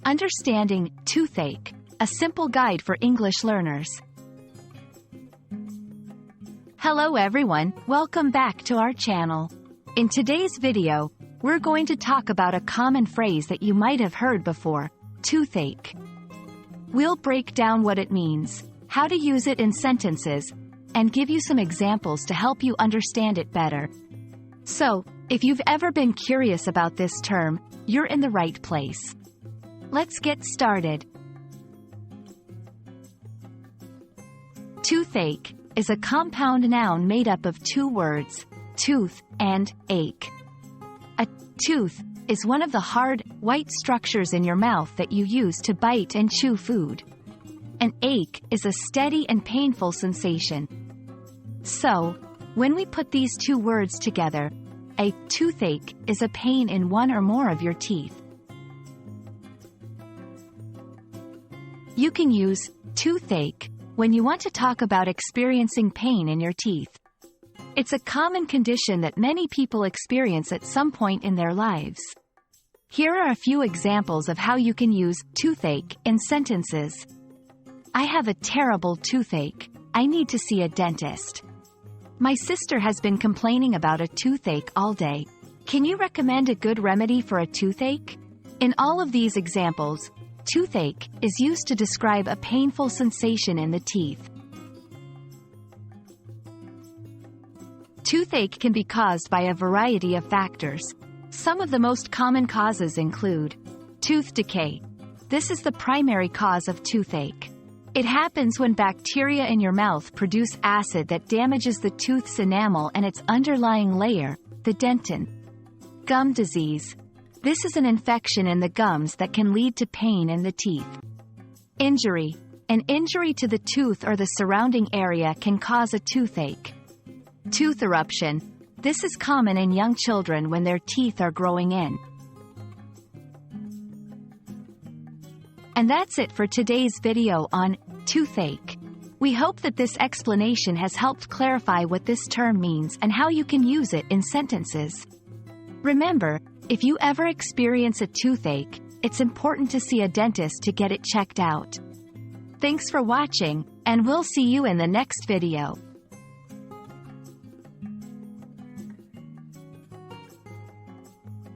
Understanding toothache, a simple guide for English learners. Hello everyone, welcome back to our channel. In today's video, we're going to talk about a common phrase that you might have heard before, toothache. We'll break down what it means, how to use it in sentences, and give you some examples to help you understand it better. So, if you've ever been curious about this term, you're in the right place. Let's get started. Toothache is a compound noun made up of two words, tooth and ache. A tooth is one of the hard, white structures in your mouth that you use to bite and chew food. An ache is a steady and painful sensation. So, when we put these two words together, a toothache is a pain in one or more of your teeth. You can use toothache when you want to talk about experiencing pain in your teeth. It's a common condition that many people experience at some point in their lives. Here are a few examples of how you can use toothache in sentences. I have a terrible toothache. I need to see a dentist. My sister has been complaining about a toothache all day. Can you recommend a good remedy for a toothache? In all of these examples, toothache is used to describe a painful sensation in the teeth. Toothache can be caused by a variety of factors. Some of the most common causes include tooth decay. This is the primary cause of toothache. It happens when bacteria in your mouth produce acid that damages the tooth's enamel and its underlying layer, the dentin. Gum disease. This is an infection in the gums that can lead to pain in the teeth. Injury. An injury to the tooth or the surrounding area can cause a toothache. Tooth eruption. This is common in young children when their teeth are growing in. And that's it for today's video on toothache. We hope that this explanation has helped clarify what this term means and how you can use it in sentences. Remember, if you ever experience a toothache, it's important to see a dentist to get it checked out. Thanks for watching, and we'll see you in the next video.